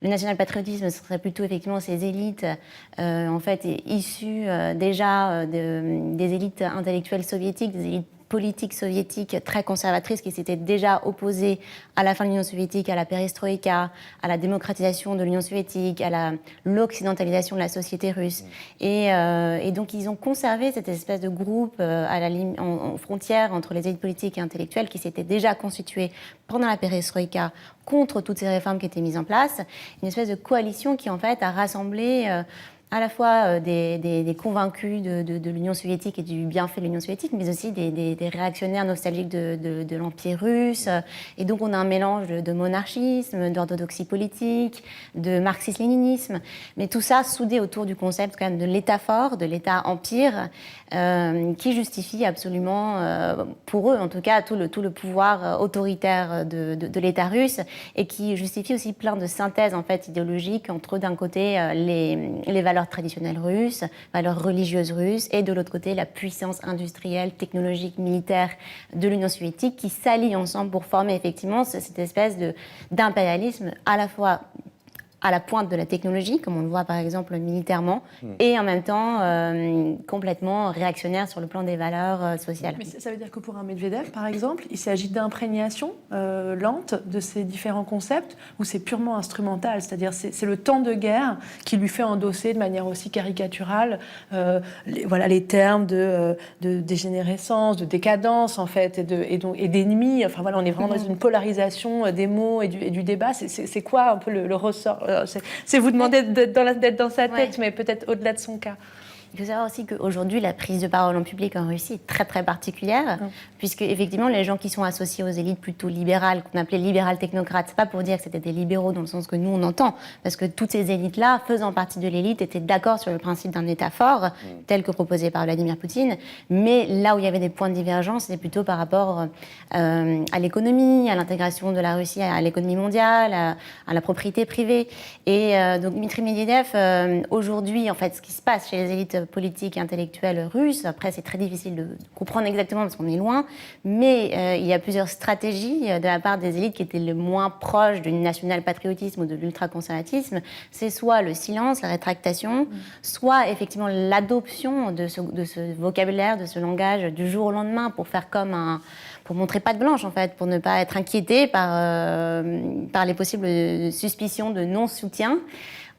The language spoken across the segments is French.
Le national-patriotisme, ce serait plutôt effectivement ces élites, en fait, issues déjà des élites intellectuelles soviétiques, des élites politiques soviétiques très conservatrices qui s'étaient déjà opposées à la fin de l'Union soviétique, à la perestroïka, à la démocratisation de l'Union soviétique, à l'occidentalisation de la société russe. Et donc ils ont conservé cette espèce de groupe en frontière entre les élites politiques et intellectuelles qui s'étaient déjà constituées pendant la perestroïka contre toutes ces réformes qui étaient mises en place. Une espèce de coalition qui en fait a rassemblé à la fois des convaincus de l'Union soviétique et du bienfait de l'Union soviétique, mais aussi des réactionnaires nostalgiques de l'Empire russe. Et donc on a un mélange de monarchisme, d'orthodoxie politique, de marxisme-léninisme, mais tout ça soudé autour du concept quand même de l'État fort, de l'État-empire, qui justifie absolument, pour eux en tout cas, tout le pouvoir autoritaire de l'État russe, et qui justifie aussi plein de synthèses en fait, idéologiques entre d'un côté les valeurs traditionnelles russes, valeurs religieuses russes, et de l'autre côté la puissance industrielle, technologique, militaire de l'Union soviétique qui s'allient ensemble pour former effectivement cette espèce d'impérialisme à la fois à la pointe de la technologie, comme on le voit par exemple militairement, et en même temps complètement réactionnaire sur le plan des valeurs sociales. Mais ça veut dire que pour un Medvedev, par exemple, il s'agit d'imprégnation lente de ces différents concepts, ou c'est purement instrumental, c'est-à-dire c'est le temps de guerre qui lui fait endosser de manière aussi caricaturale les termes de dégénérescence, de décadence en fait, et d'ennemis. Enfin voilà, on est vraiment dans une polarisation des mots et du débat. C'est quoi un peu le ressort? C'est vous demander d'être dans sa tête, mais peut-être au-delà de son cas. Il faut savoir aussi qu'aujourd'hui, la prise de parole en public en Russie est très très particulière, puisque effectivement, les gens qui sont associés aux élites plutôt libérales, qu'on appelait libérales technocrates, c'est pas pour dire que c'était des libéraux dans le sens que nous on entend, parce que toutes ces élites-là, faisant partie de l'élite, étaient d'accord sur le principe d'un État fort, tel que proposé par Vladimir Poutine, mais là où il y avait des points de divergence, c'était plutôt par rapport à l'économie, à l'intégration de la Russie à l'économie mondiale, à la propriété privée. Et donc Dmitri Medvedev, aujourd'hui, en fait, ce qui se passe chez les élites politique et intellectuelle russe. Après, c'est très difficile de comprendre exactement parce qu'on est loin, mais il y a plusieurs stratégies de la part des élites qui étaient le moins proches du national-patriotisme ou de l'ultra-conservatisme. C'est soit le silence, la rétractation, soit effectivement l'adoption de ce vocabulaire, de ce langage du jour au lendemain pour faire comme pour montrer patte blanche en fait, pour ne pas être inquiété par les possibles suspicions de non-soutien.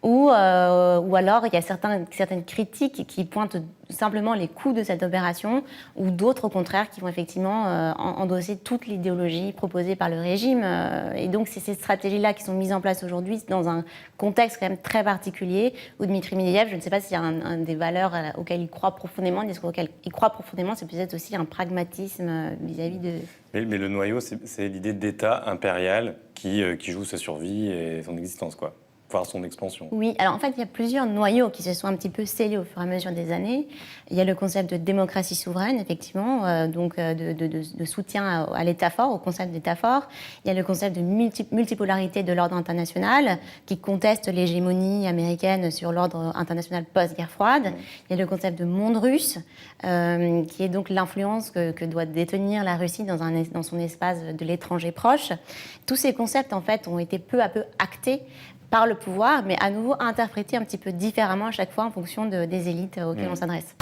Ou alors il y a certaines critiques qui pointent simplement les coûts de cette opération, ou d'autres au contraire qui vont effectivement endosser toute l'idéologie proposée par le régime. Et donc c'est ces stratégies-là qui sont mises en place aujourd'hui dans un contexte quand même très particulier où Dmitri Medvedev, je ne sais pas s'il y a un des valeurs auxquelles il croit profondément, des discours auxquels il croit profondément, c'est peut-être aussi un pragmatisme vis-à-vis de... Mais le noyau, c'est l'idée d'État impérial qui joue sa survie et son existence, quoi. Voire son expansion. Oui, alors en fait, il y a plusieurs noyaux qui se sont un petit peu scellés au fur et à mesure des années. Il y a le concept de démocratie souveraine, effectivement, donc de soutien à l'État fort, au concept d'État fort. Il y a le concept de multipolarité de l'ordre international, qui conteste l'hégémonie américaine sur l'ordre international post-guerre froide. Il y a le concept de monde russe, qui est donc l'influence que doit détenir la Russie dans son espace de l'étranger proche. Tous ces concepts, en fait, ont été peu à peu actés par le pouvoir, mais à nouveau interprété un petit peu différemment à chaque fois en fonction des élites auxquelles on s'adresse.